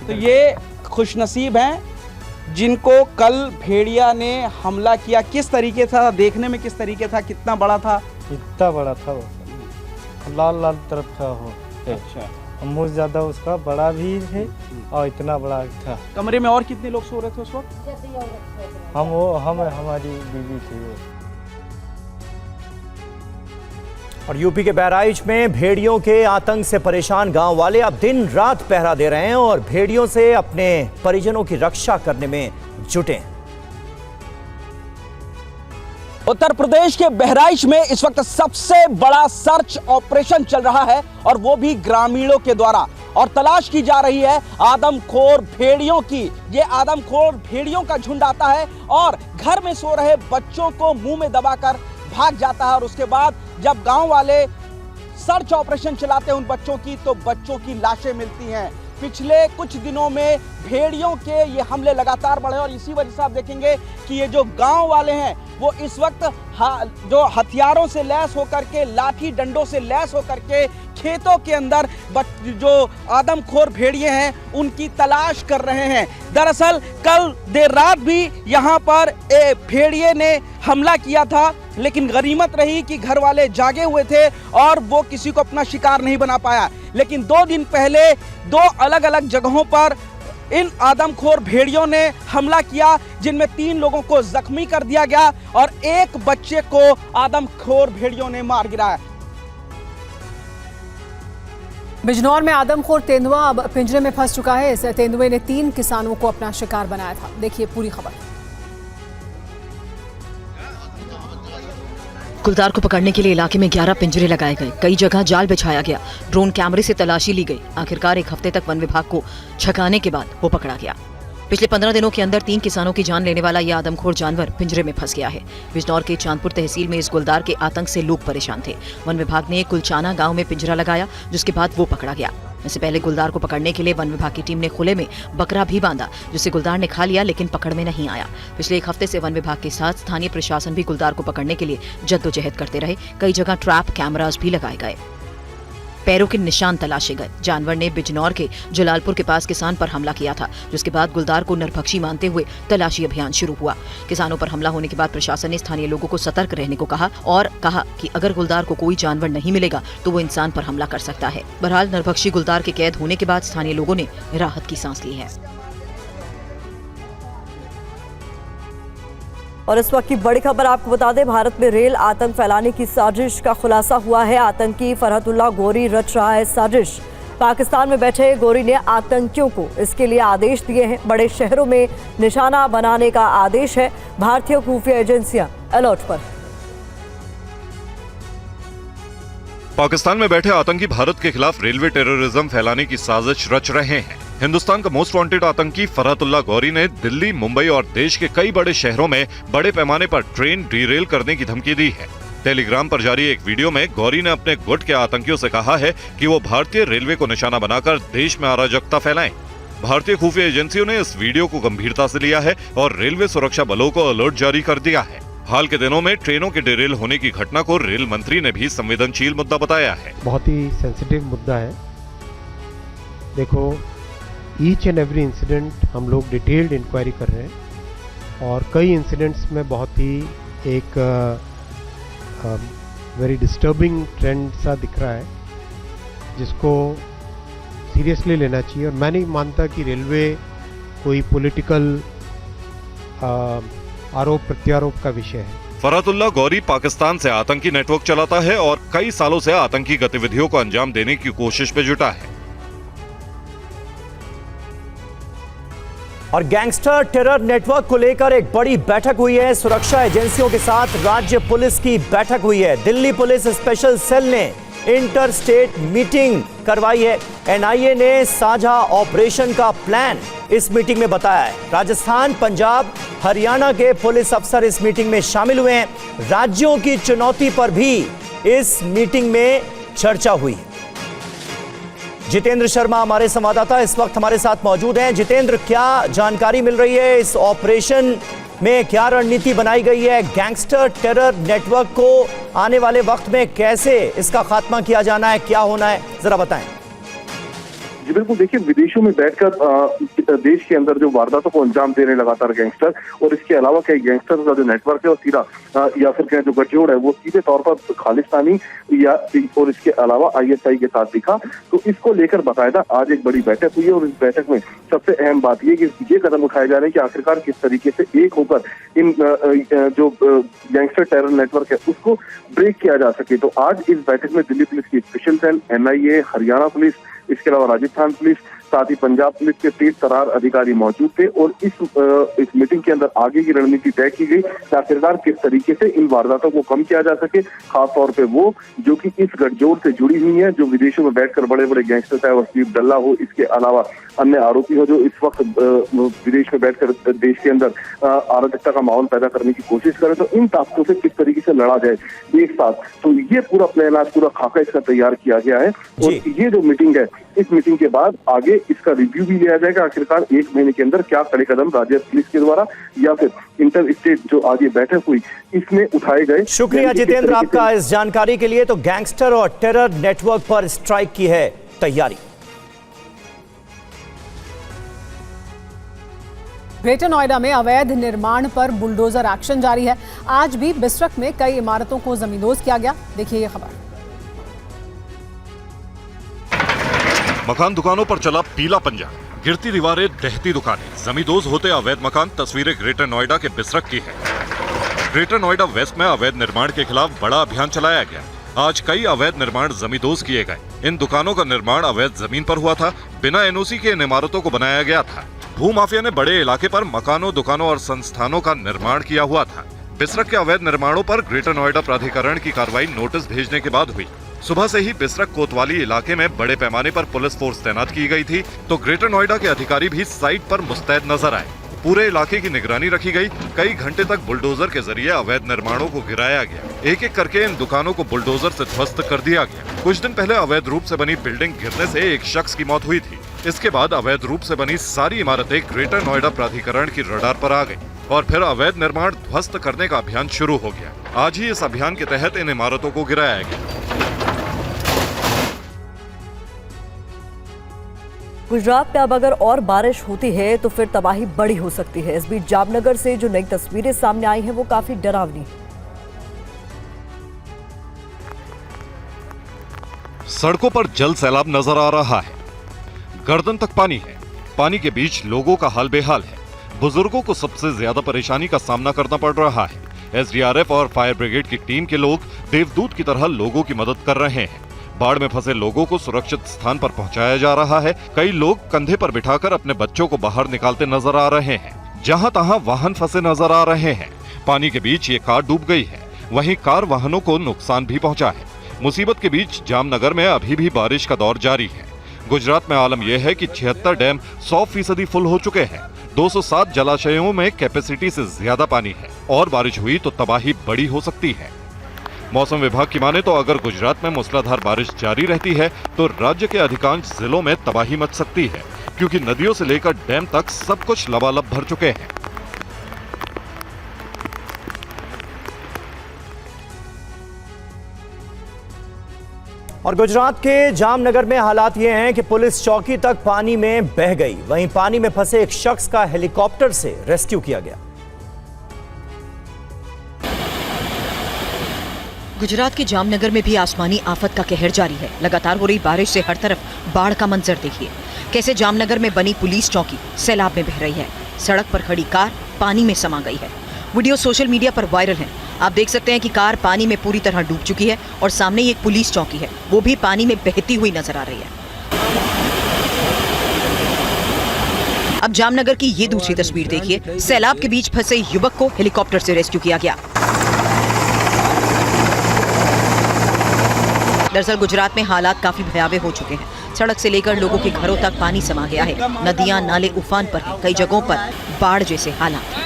तो ये खुशनसीब हैं जिनको कल भेड़िया ने हमला किया। किस तरीके था देखने में, किस तरीके था, कितना बड़ा था? इतना बड़ा था वो, लाल लाल तरफ का हो। अच्छा, मुझ ज्यादा उसका बड़ा भी है और इतना बड़ा था। कमरे में और कितने लोग सो रहे थे उस वक्त? हम हमारी बीवी थी वो। और यूपी के बहराइच में भेड़ियों के आतंक से परेशान गांव वाले अब दिन रात पहरा दे रहे हैं और भेड़ियों से अपने परिजनों की रक्षा करने में जुटे हैं। उत्तर प्रदेश के बहराइच में इस वक्त सबसे बड़ा सर्च ऑपरेशन चल रहा है और वो भी ग्रामीणों के द्वारा, और तलाश की जा रही है आदमखोर भेड़ियों की। ये आदमखोर भेड़ियों का झुंड आता है और घर में सो रहे बच्चों को मुंह में दबाकर भाग जाता है और उसके बाद जब गांव वाले सर्च ऑपरेशन चलाते हैं उन बच्चों की, तो बच्चों की लाशें मिलती हैं। पिछले कुछ दिनों में भेड़ियों के ये हमले लगातार बढ़े और इसी वजह से आप देखेंगे कि ये जो गांव वाले हैं वो इस वक्त जो हथियारों से लैस होकर के, लाठी डंडों से लैस होकर के खेतों के अंदर जो आदमखोर भेड़िए हैं उनकी तलाश कर रहे हैं। दरअसल कल देर रात भी यहाँ पर भेड़िए ने हमला किया था, लेकिन गनीमत रही कि घर वाले जागे हुए थे और वो किसी को अपना शिकार नहीं बना पाया। लेकिन 2 दिन पहले 2 अलग अलग जगहों पर इन आदमखोर भेड़ियों ने हमला किया, जिनमें 3 लोगों को जख्मी कर दिया गया और 1 बच्चे को आदमखोर भेड़ियों ने मार गिराया। बिजनौर में आदमखोर तेंदुआ अब पिंजरे में फंस चुका है। इस तेंदुए ने 3 किसानों को अपना शिकार बनाया था। देखिए पूरी खबर। गुलदार को पकड़ने के लिए इलाके में 11 पिंजरे लगाए गए, कई जगह जाल बिछाया गया, ड्रोन कैमरे से तलाशी ली गई। आखिरकार 1 हफ्ते तक वन विभाग को छकाने के बाद वो पकड़ा गया। पिछले 15 दिनों के अंदर 3 किसानों की जान लेने वाला यह आदमखोर जानवर पिंजरे में फंस गया है। बिजनौर के चांदपुर तहसील में इस गुलदार के आतंक से लोग परेशान थे। वन विभाग ने कुलचाना गांव में पिंजरा लगाया, जिसके बाद वो पकड़ा गया। इससे पहले गुलदार को पकड़ने के लिए वन विभाग की टीम ने खुले में बकरा भी बांधा, जिसे गुलदार ने खा लिया, लेकिन पकड़ में नहीं आया। पिछले 1 हफ्ते से वन विभाग के साथ स्थानीय प्रशासन भी गुलदार को पकड़ने के लिए जद्दोजहद करते रहे। कई जगह ट्रैप कैमरास भी लगाए गए, पैरों के निशान तलाशे गए। जानवर ने बिजनौर के जलालपुर के पास किसान पर हमला किया था, जिसके बाद गुलदार को नरभक्षी मानते हुए तलाशी अभियान शुरू हुआ। किसानों पर हमला होने के बाद प्रशासन ने स्थानीय लोगों को सतर्क रहने को कहा और कहा कि अगर गुलदार को कोई जानवर नहीं मिलेगा तो वो इंसान पर हमला कर सकता है। बहरहाल नरभक्षी गुलदार के कैद होने के बाद स्थानीय लोगों ने राहत की सांस ली है। और इस वक्त की बड़ी खबर आपको बता दें, भारत में रेल आतंक फैलाने की साजिश का खुलासा हुआ है। आतंकी फरहतुल्लाह गोरी रच रहा है साजिश। पाकिस्तान में बैठे गोरी ने आतंकियों को इसके लिए आदेश दिए हैं। बड़े शहरों में निशाना बनाने का आदेश है। भारतीय खुफिया एजेंसियां अलर्ट पर। पाकिस्तान में बैठे आतंकी भारत के खिलाफ रेलवे टेररिज्म फैलाने की साजिश रच रहे हैं। हिंदुस्तान का मोस्ट वांटेड आतंकी फरहतुल्लाह गौरी ने दिल्ली, मुंबई और देश के कई बड़े शहरों में बड़े पैमाने पर ट्रेन डीरेल करने की धमकी दी है। टेलीग्राम पर जारी एक वीडियो में गौरी ने अपने गुट के आतंकियों से कहा है कि वो भारतीय रेलवे को निशाना बनाकर देश में अराजकता फैलाएं। भारतीय खुफिया एजेंसियों ने इस वीडियो को गंभीरता से लिया है और रेलवे सुरक्षा बलों को अलर्ट जारी कर दिया है। हाल के दिनों में ट्रेनों के डिरेल होने की घटना को रेल मंत्री ने भी संवेदनशील मुद्दा बताया है। बहुत ही सेंसिटिव मुद्दा है। देखो, ईच एंड एवरी इंसिडेंट हम लोग डिटेल्ड इंक्वायरी कर रहे हैं और कई इंसिडेंट्स में बहुत ही एक वेरी डिस्टर्बिंग ट्रेंड सा दिख रहा है, जिसको सीरियसली लेना चाहिए। और मैं नहीं मानता कि रेलवे कोई पॉलिटिकल आरोप प्रत्यारोप का विषय है। फरहतुल्लाह गौरी पाकिस्तान से आतंकी नेटवर्क चलाता है और कई सालों से आतंकी गतिविधियों को अंजाम देने की कोशिश में जुटा है। और गैंगस्टर टेरर नेटवर्क को लेकर एक बड़ी बैठक हुई है। सुरक्षा एजेंसियों के साथ राज्य पुलिस की बैठक हुई है। दिल्ली पुलिस स्पेशल सेल ने इंटर स्टेट मीटिंग करवाई है। एनआईए ने साझा ऑपरेशन का प्लान इस मीटिंग में बताया है। राजस्थान, पंजाब, हरियाणा के पुलिस अफसर इस मीटिंग में शामिल हुए हैं। राज्यों की चुनौती पर भी इस मीटिंग में चर्चा हुई है। जितेंद्र शर्मा हमारे संवाददाता इस वक्त हमारे साथ मौजूद हैं। जितेंद्र, क्या जानकारी मिल रही है? इस ऑपरेशन में क्या रणनीति बनाई गई है? गैंगस्टर टेरर नेटवर्क को आने वाले वक्त में कैसे इसका खात्मा किया जाना है, क्या होना है, जरा बताएं। जी बिल्कुल, देखिए, विदेशों में बैठकर देश के अंदर जो वारदातों को अंजाम दे रहे लगातार गैंगस्टर, और इसके अलावा कई गैंगस्टर का जो नेटवर्क है वो सीधा या फिर कहें जो गठजोड़ है वो सीधे तौर पर खालिस्तानी या और इसके अलावा आईएसआई के साथ दिखा। तो इसको लेकर बाकायदा आज एक बड़ी बैठक हुई है और इस बैठक में सबसे अहम बात ये कि ये कदम उठाए जा रहे हैं कि आखिरकार किस तरीके से एक होकर इन जो गैंगस्टर टेरर नेटवर्क है उसको ब्रेक किया जा सके। तो आज इस बैठक में दिल्ली पुलिस की special cell, NIA, Haryana police, इसके अलावा राजस्थान पुलिस, साथ ही पंजाब पुलिस के तेज तरार अधिकारी मौजूद थे और इस मीटिंग के अंदर आगे की रणनीति तय की गई कि आखिरकार किस तरीके से इन वारदातों को कम किया जा सके, खासतौर पे वो जो कि इस गठजोड़ से जुड़ी हुई है, जो विदेशों में बैठकर बड़े बड़े गैंगस्टर चाहे वसीम डल्ला हो, इसके अलावा अन्य आरोपी हो जो इस वक्त विदेश में बैठकर देश के अंदर अराजकता का माहौल पैदा करने की कोशिश करें। तो इन ताकतों से किस तरीके से लड़ा जाए एक साथ, तो ये पूरा प्लान आज पूरा खाका इसका तैयार किया गया है। और ये जो मीटिंग है, इस मीटिंग के बाद आगे इसका रिव्यू भी लिया जाएगा। आखिरकार 1 महीने के अंदर क्या कड़े कदम राज्य पुलिस के द्वारा या फिर इंटर स्टेट जो आज ये बैठक हुई इसमें उठाए गए। शुक्रिया जितेंद्र आपका इस जानकारी के लिए। तो गैंगस्टर और टेरर नेटवर्क पर स्ट्राइक की है तैयारी। ग्रेटर नोएडा में अवैध निर्माण पर बुलडोजर एक्शन जारी है। आज भी बिस्ट्रक में कई इमारतों को जमींदोज किया गया। देखिए ये खबर। मकान दुकानों पर चला पीला पंजा, गिरती दीवारें, ढहती दुकानें, जमींदोज होते अवैध मकान। तस्वीरें ग्रेटर नोएडा के बिस्ट्रक की है। ग्रेटर नोएडा वेस्ट में अवैध निर्माण के खिलाफ बड़ा अभियान चलाया गया। आज कई अवैध निर्माण जमींदोज किए गए। इन दुकानों का निर्माण अवैध जमीन पर हुआ था। बिना एनओसी के इन इमारतों को बनाया गया था। भूमाफिया ने बड़े इलाके पर मकानों, दुकानों और संस्थानों का निर्माण किया हुआ था। बिस्ट्रक के अवैध निर्माणों पर ग्रेटर नोएडा प्राधिकरण की कार्रवाई नोटिस भेजने के बाद हुई। सुबह से ही बिस्ट्रक कोतवाली इलाके में बड़े पैमाने पर पुलिस फोर्स तैनात की गई थी, तो ग्रेटर नोएडा के अधिकारी भी साइट पर मुस्तैद नजर आए। पूरे इलाके की निगरानी रखी गई। कई घंटे तक बुलडोजर के जरिए अवैध निर्माणों को गिराया गया। एक एक करके इन दुकानों को बुलडोजर से ध्वस्त कर दिया गया। कुछ दिन पहले अवैध रूप से बनी बिल्डिंग गिरने से एक शख्स की मौत हुई थी। इसके बाद अवैध रूप से बनी सारी इमारतें ग्रेटर नोएडा प्राधिकरण की रडार पर आ गई और फिर अवैध निर्माण ध्वस्त करने का अभियान शुरू हो गया। आज ही इस अभियान के तहत इन इमारतों को गिराया गया। गुजरात में अब अगर और बारिश होती है तो फिर तबाही बड़ी हो सकती है। इस बीच जामनगर से जो नई तस्वीरें सामने आई हैं वो काफी डरावनी है। सड़कों पर जल सैलाब नजर आ रहा है। गर्दन तक पानी है। पानी के बीच लोगों का हाल बेहाल है। बुजुर्गों को सबसे ज्यादा परेशानी का सामना करना पड़ रहा है। एसडीआरएफ और फायर ब्रिगेड की टीम के लोग देवदूत की तरह लोगों की मदद कर रहे हैं। बाढ़ में फंसे लोगों को सुरक्षित स्थान पर पहुंचाया जा रहा है। कई लोग कंधे पर बिठाकर अपने बच्चों को बाहर निकालते नजर आ रहे हैं। जहां तहां वाहन फंसे नजर आ रहे हैं। पानी के बीच ये कार डूब गई है। वहीं कार वाहनों को नुकसान भी पहुंचा है। मुसीबत के बीच जामनगर में अभी भी बारिश का दौर जारी है। गुजरात में आलम यह है कि 76 डैम 100% फुल हो चुके हैं। 207 जलाशयों में कैपेसिटी से ज्यादा पानी है और बारिश हुई तो तबाही बड़ी हो सकती है। मौसम विभाग की माने तो अगर गुजरात में मूसलाधार बारिश जारी रहती है तो राज्य के अधिकांश जिलों में तबाही मच सकती है, क्योंकि नदियों से लेकर डैम तक सब कुछ लबालब भर चुके हैं। और गुजरात के जामनगर में हालात ये हैं कि पुलिस चौकी तक पानी में बह गई। वहीं पानी में फंसे एक शख्स का हेलीकॉप्टर से रेस्क्यू किया गया। गुजरात के जामनगर में भी आसमानी आफत का कहर जारी है। लगातार हो रही बारिश से हर तरफ बाढ़ का मंजर देखिए। कैसे जामनगर में बनी पुलिस चौकी सैलाब में बह रही है। सड़क पर खड़ी कार पानी में समा गई है। वीडियो सोशल मीडिया पर वायरल है। आप देख सकते हैं कि कार पानी में पूरी तरह डूब चुकी है और सामने ही एक पुलिस चौकी है, वो भी पानी में बहती हुई नजर आ रही है। अब जामनगर की ये दूसरी तस्वीर देखिए। सैलाब के बीच फंसे युवक को हेलीकॉप्टर से रेस्क्यू किया गया। दरअसल गुजरात में हालात काफी भयावह हो चुके हैं। सड़क से लेकर लोगों के घरों तक पानी समा गया है। नदियां नाले उफान पर हैं। कई जगहों पर बाढ़ जैसे हालात।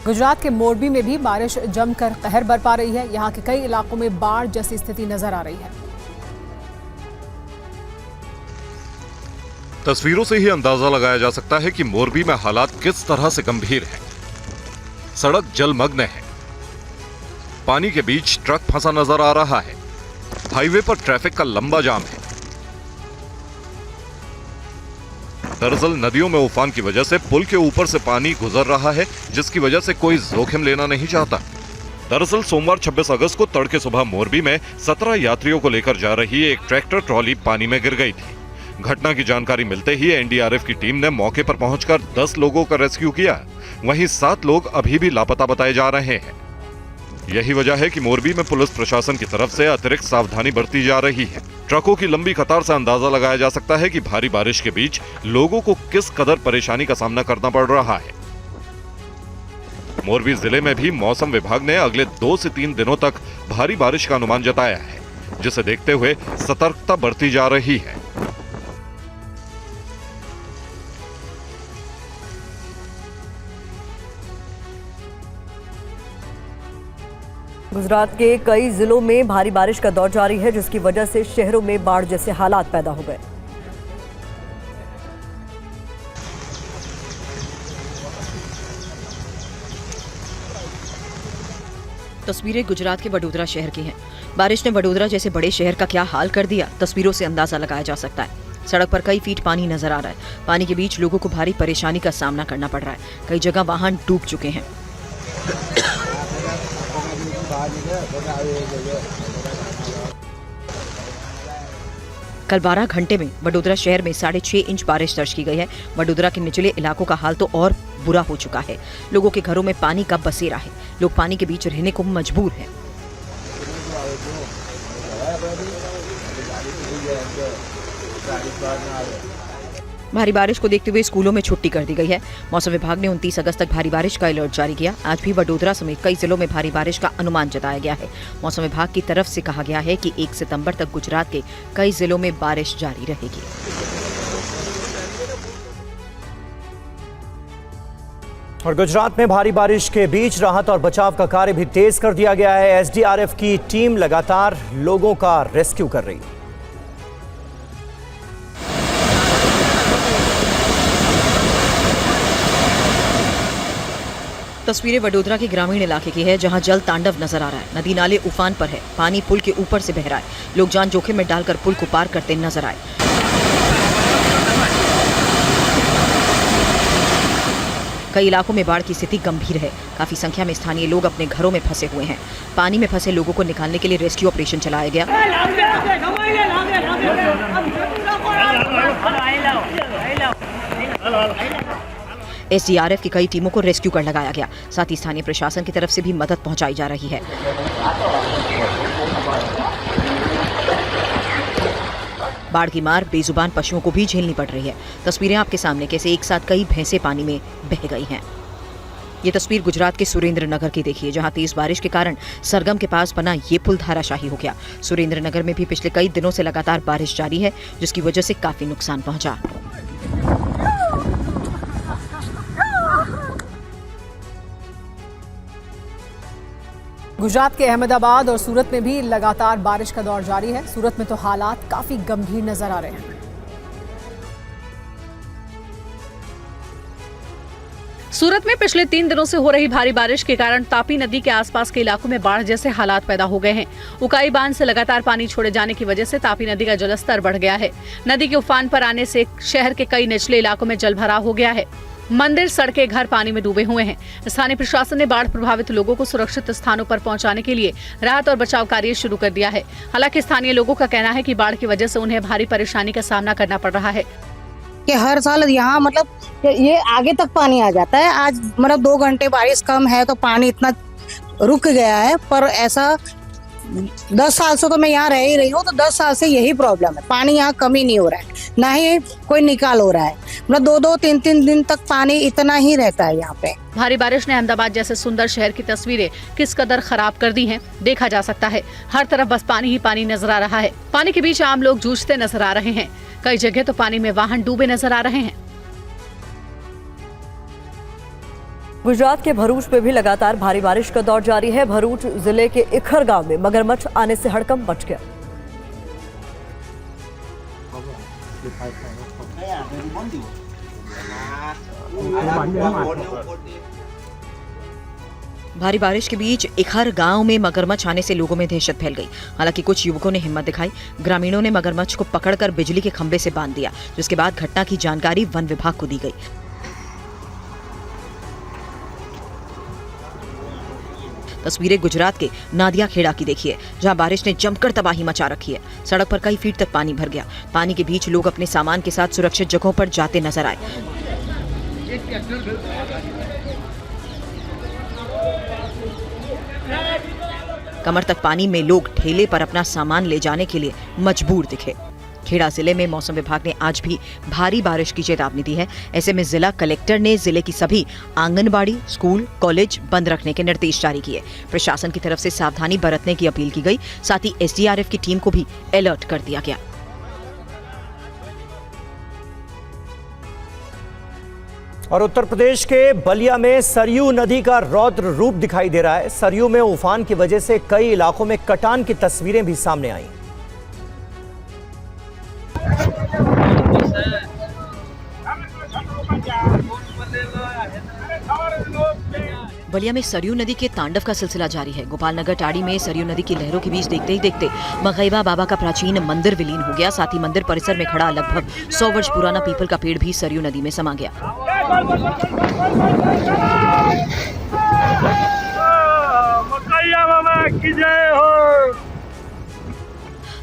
गुजरात के मोरबी में भी बारिश जमकर कहर बरपा रही है। यहाँ के कई इलाकों में बाढ़ जैसी स्थिति नजर आ रही है। तस्वीरों से ही अंदाजा लगाया जा सकता है कि मोरबी में हालात किस तरह से गंभीर हैं। सड़क जलमग्न है। पानी के बीच ट्रक फंसा नजर आ रहा है। हाईवे पर ट्रैफिक का लंबा जाम है। दरअसल नदियों में उफान की वजह से पुल के ऊपर से पानी गुजर रहा है, जिसकी वजह से कोई जोखिम लेना नहीं चाहता। दरअसल सोमवार 26 अगस्त को तड़के सुबह मोरबी में 17 यात्रियों को लेकर जा रही एक ट्रैक्टर ट्रॉली पानी में गिर गई थी। घटना की जानकारी मिलते ही एनडीआरएफ की टीम ने मौके पर पहुंचकर 10 लोगों का रेस्क्यू किया। वहीं 7 लोग अभी भी लापता बताए जा रहे हैं। यही वजह है कि मोरबी में पुलिस प्रशासन की तरफ से अतिरिक्त सावधानी बरती जा रही है। ट्रकों की लंबी कतार से अंदाजा लगाया जा सकता है कि भारी बारिश के बीच लोगों को किस कदर परेशानी का सामना करना पड़ रहा है। मोरबी जिले में भी मौसम विभाग ने अगले 2 से 3 दिनों तक भारी बारिश का अनुमान जताया है, जिसे देखते हुए सतर्कता बरती जा रही है। गुजरात के कई जिलों में भारी बारिश का दौर जारी है, जिसकी वजह से शहरों में बाढ़ जैसे हालात पैदा हो गए। तस्वीरें गुजरात के वडोदरा शहर की हैं। बारिश ने वडोदरा जैसे बड़े शहर का क्या हाल कर दिया, तस्वीरों से अंदाजा लगाया जा सकता है। सड़क पर कई फीट पानी नजर आ रहा है। पानी के बीच लोगों को भारी परेशानी का सामना करना पड़ रहा है। कई जगह वाहन डूब चुके हैं। कल 12 घंटे में वडोदरा शहर में 6.5 इंच बारिश दर्ज की गई है। वडोदरा के निचले इलाकों का हाल तो और बुरा हो चुका है। लोगों के घरों में पानी का बसेरा है। लोग पानी के बीच रहने को मजबूर हैं। भारी बारिश को देखते हुए स्कूलों में छुट्टी कर दी गई है। मौसम विभाग ने 29 अगस्त तक भारी बारिश का अलर्ट जारी किया। आज भी वडोदरा समेत कई जिलों में भारी बारिश का अनुमान जताया गया है। मौसम विभाग की तरफ से कहा गया है कि 1 सितंबर तक गुजरात के कई जिलों में बारिश जारी रहेगी। और गुजरात में भारी बारिश के बीच राहत और बचाव का कार्य भी तेज कर दिया गया है। एसडीआरएफ की टीम लगातार लोगों का रेस्क्यू कर रही है। तस्वीरें वडोदरा के ग्रामीण इलाके की है, जहां जल तांडव नजर आ रहा है। नदी नाले उफान पर है। पानी पुल के ऊपर से बह रहा है। लोग जान जोखिम में डालकर पुल को पार करते नजर आए। कई इलाकों में बाढ़ की स्थिति गंभीर है। काफी संख्या में स्थानीय लोग अपने घरों में फंसे हुए हैं। पानी में फंसे लोगों को निकालने के लिए रेस्क्यू ऑपरेशन चलाया गया। एसडीआरएफ की कई टीमों को रेस्क्यू कर लगाया गया। साथ ही स्थानीय प्रशासन की तरफ से भी मदद पहुंचाई जा रही है। बाढ़ की मार बेजुबान पशुओं को भी झेलनी पड़ रही है। तस्वीरें आपके सामने कैसे एक साथ कई भैंसें पानी में बह गई हैं। ये तस्वीर गुजरात के सुरेंद्रनगर की देखिए, जहां तेज बारिश के कारण सरगम के पास बना ये पुल धाराशाही हो गया। सुरेंद्रनगर में भी पिछले कई दिनों से लगातार बारिश जारी है, जिसकी वजह से काफी नुकसान पहुंचा। गुजरात के अहमदाबाद और सूरत में भी लगातार बारिश का दौर जारी है। सूरत में तो हालात काफी गंभीर नजर आ रहे हैं। सूरत में पिछले 3 दिनों से हो रही भारी बारिश के कारण तापी नदी के आसपास के इलाकों में बाढ़ जैसे हालात पैदा हो गए हैं। उकाई बांध से लगातार पानी छोड़े जाने की वजह से तापी नदी का जलस्तर बढ़ गया है। नदी के उफान पर आने से शहर के कई निचले इलाकों में जलभराव हो गया है। मंदिर, सड़कें, घर पानी में डूबे हुए हैं। स्थानीय प्रशासन ने बाढ़ प्रभावित लोगों को सुरक्षित स्थानों पर पहुंचाने के लिए राहत और बचाव कार्य शुरू कर दिया है। हालांकि स्थानीय लोगों का कहना है कि बाढ़ की वजह से उन्हें भारी परेशानी का सामना करना पड़ रहा है। कि हर साल यहाँ मतलब ये आगे तक पानी आ जाता है। आज मतलब 2 घंटे बारिश कम है तो पानी इतना रुक गया है। पर ऐसा 10 साल से तो मैं यहाँ रह ही रही हूँ, तो 10 साल से यही प्रॉब्लम है। पानी यहाँ कमी नहीं हो रहा है, ना ही कोई निकाल हो रहा है। मतलब 2-2, 3-3 दिन तक पानी इतना ही रहता है यहाँ पे। भारी बारिश ने अहमदाबाद जैसे सुंदर शहर की तस्वीरें किस कदर खराब कर दी हैं, देखा जा सकता है। हर तरफ बस पानी ही पानी नजर आ रहा है। पानी के बीच आम लोग जूझते नजर आ रहे हैं। कई जगह तो पानी में वाहन डूबे नजर आ रहे हैं। गुजरात के भरूच में भी लगातार भारी बारिश का दौर जारी है। भरूच जिले के इखर गांव में मगरमच्छ आने से हड़कंप मच गया। भारी बारिश के बीच इखर गांव में मगरमच्छ आने से लोगों में दहशत फैल गई। हालांकि कुछ युवकों ने हिम्मत दिखाई। ग्रामीणों ने मगरमच्छ को पकड़कर बिजली के खंभे से बांध दिया, जिसके बाद घटना की जानकारी वन विभाग को दी गई। तस्वीरें गुजरात के नादिया खेड़ा की देखिए, जहां बारिश ने जमकर तबाही मचा रखी है। सड़क पर कई फीट तक पानी भर गया। पानी के बीच लोग अपने सामान के साथ सुरक्षित जगहों पर जाते नजर आए। कमर तक पानी में लोग ठेले पर अपना सामान ले जाने के लिए मजबूर दिखे। खेड़ा जिले में मौसम विभाग ने आज भी भारी बारिश की चेतावनी दी है। ऐसे में जिला कलेक्टर ने जिले की सभी आंगनबाड़ी, स्कूल, कॉलेज बंद रखने के निर्देश जारी किए। प्रशासन की तरफ से सावधानी बरतने की अपील की गई। साथ ही एसडीआरएफ की टीम को भी अलर्ट कर दिया गया। और उत्तर प्रदेश के बलिया में सरयू नदी का रौद्र रूप दिखाई दे रहा है। सरयू में उफान की वजह से कई इलाकों में कटान की तस्वीरें भी सामने आई। बलिया में सरयू नदी के तांडव का सिलसिला जारी है। गोपाल नगर टाड़ी में सरयू नदी की लहरों के बीच देखते ही देखते मगैबा बाबा का प्राचीन मंदिर विलीन हो गया। साथ ही मंदिर परिसर में खड़ा लगभग 100 वर्ष पुराना पीपल का पेड़ भी सरयू नदी में समा गया।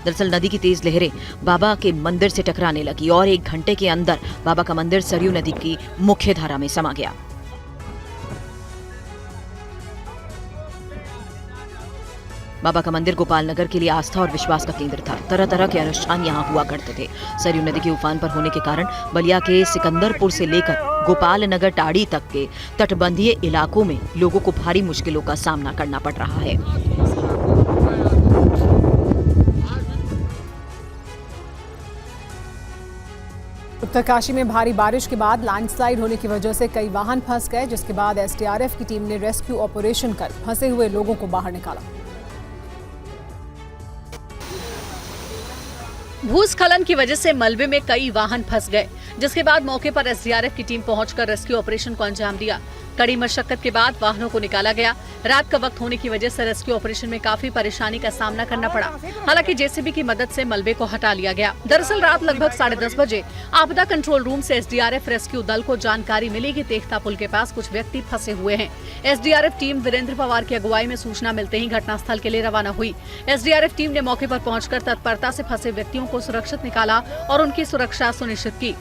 दरअसल नदी की तेज लहरें बाबा के मंदिर से टकराने लगी और 1 घंटे के अंदर बाबा का मंदिर सरयू नदी की मुख्य धारा में समा गया। बाबा का मंदिर गोपाल नगर के लिए आस्था और विश्वास का केंद्र था। तरह तरह के अनुष्ठान यहाँ हुआ करते थे। सरयू नदी के उफान पर होने के कारण बलिया के सिकंदरपुर से लेकर गोपाल नगर टाड़ी तक के तटबंधीय इलाकों में लोगों को भारी मुश्किलों का सामना करना पड़ रहा है। उत्तरकाशी में भारी बारिश के बाद लैंडस्लाइड होने की वजह से कई वाहन फंस गए, जिसके बाद एसडीआरएफ की टीम ने रेस्क्यू ऑपरेशन कर फंसे हुए लोगों को बाहर निकाला। भूस्खलन की वजह से मलबे में कई वाहन फंस गए, जिसके बाद मौके पर एसडीआरएफ की टीम पहुंचकर रेस्क्यू ऑपरेशन को अंजाम दिया। कड़ी मशक्कत के बाद वाहनों को निकाला गया। रात का वक्त होने की वजह से रेस्क्यू ऑपरेशन में काफी परेशानी का सामना करना पड़ा। हालांकि जेसीबी की मदद से मलबे को हटा लिया गया। दरअसल रात लगभग 10:30 बजे आपदा कंट्रोल रूम से एसडीआरएफ रेस्क्यू दल को जानकारी मिली कि तेख्ता पुल के पास कुछ व्यक्ति फंसे हुए हैं। एसडीआरएफ टीम वीरेंद्र पवार की अगुवाई में सूचना मिलते ही घटनास्थल के लिए रवाना हुई। एसडीआरएफ टीम ने मौके पर पहुंचकर तत्परता से फंसे व्यक्तियों को सुरक्षित निकाला और उनकी सुरक्षा सुनिश्चित की।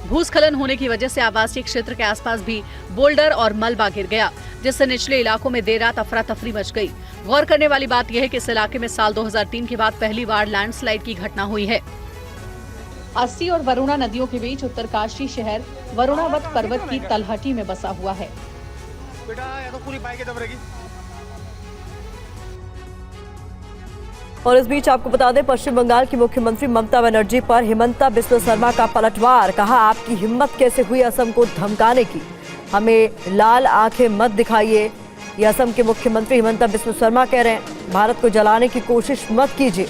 भूस्खलन होने की वजह से आवासीय क्षेत्र के आसपास भी बोल्डर और मलबा गिर गया, जिससे निचले इलाकों में देर रात अफरा तफरी मच गई। गौर करने वाली बात यह है कि इस इलाके में साल 2003 के बाद पहली बार लैंडस्लाइड की घटना हुई है। अस्सी और वरुणा नदियों के बीच उत्तरकाशी शहर वरुणावत पर्वत की तलहटी में बसा हुआ है। और इस बीच आपको बता दें, पश्चिम बंगाल की मुख्यमंत्री ममता बनर्जी पर हिमंता बिस्वा शर्मा का पलटवार। कहा, आपकी हिम्मत कैसे हुई असम को धमकाने की, हमें लाल आंखें मत दिखाइए। ये असम के मुख्यमंत्री हिमंता बिस्वा शर्मा कह रहे हैं, भारत को जलाने की कोशिश मत कीजिए।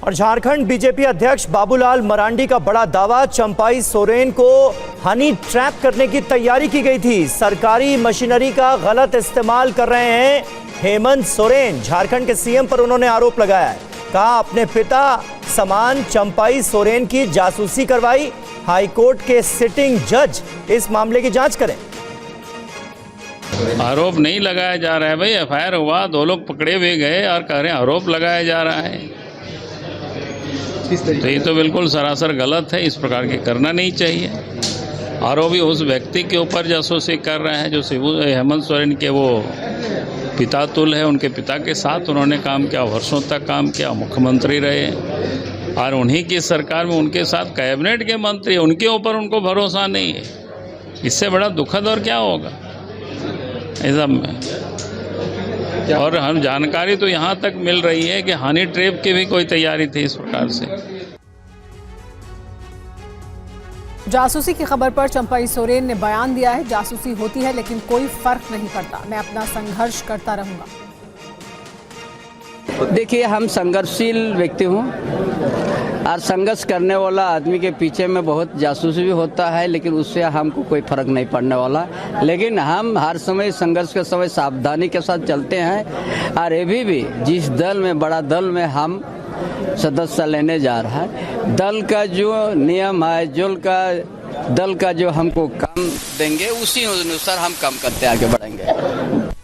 और झारखंड बीजेपी अध्यक्ष बाबूलाल मरांडी का बड़ा दावा, चंपाई सोरेन को हनी ट्रैप करने की तैयारी की गई थी। सरकारी मशीनरी का गलत इस्तेमाल कर रहे हैं हेमंत सोरेन। झारखंड के सीएम पर उन्होंने आरोप लगाया है। कहा, अपने पिता समान चंपाई सोरेन की जासूसी करवाई। हाईकोर्ट के सिटिंग जज इस मामले की जांच करें। आरोप नहीं लगाया जा रहा है भाई, एफआईआर हुआ, 2 लोग पकड़े हुए गए और कह रहे हैं आरोप लगाया जा रहा है। तो ये तो बिल्कुल सरासर गलत है, इस प्रकार के करना नहीं चाहिए। आरोपी उस व्यक्ति के ऊपर जासूसी कर रहे हैं जो हेमंत सोरेन के वो पिता तुल है। उनके पिता के साथ उन्होंने काम किया, वर्षों तक काम किया, मुख्यमंत्री रहे और उन्हीं की सरकार में उनके साथ कैबिनेट के मंत्री, उनके ऊपर उनको भरोसा नहीं है। इससे बड़ा दुखद और क्या होगा इस सब में। और हम जानकारी तो यहाँ तक मिल रही है कि हनी ट्रैप की भी कोई तैयारी थी इस प्रकार से। जासूसी की खबर पर चंपाई सोरेन ने बयान दिया है, जासूसी होती है लेकिन कोई फर्क नहीं पड़ता, मैं अपना संघर्ष करता रहूंगा। देखिए, हम संघर्षशील व्यक्ति हूँ और संघर्ष करने वाला आदमी के पीछे में बहुत जासूसी भी होता है, लेकिन उससे हमको कोई फर्क नहीं पड़ने वाला। लेकिन हम हर समय संघर्ष के समय सावधानी के साथ चलते हैं और अभी भी जिस दल में, बड़ा दल में हम सदस्य लेने जा रहा है, दल का जो नियम है, दल का जो हमको काम देंगे उसी अनुसार हम काम करते आगे बढ़ेंगे।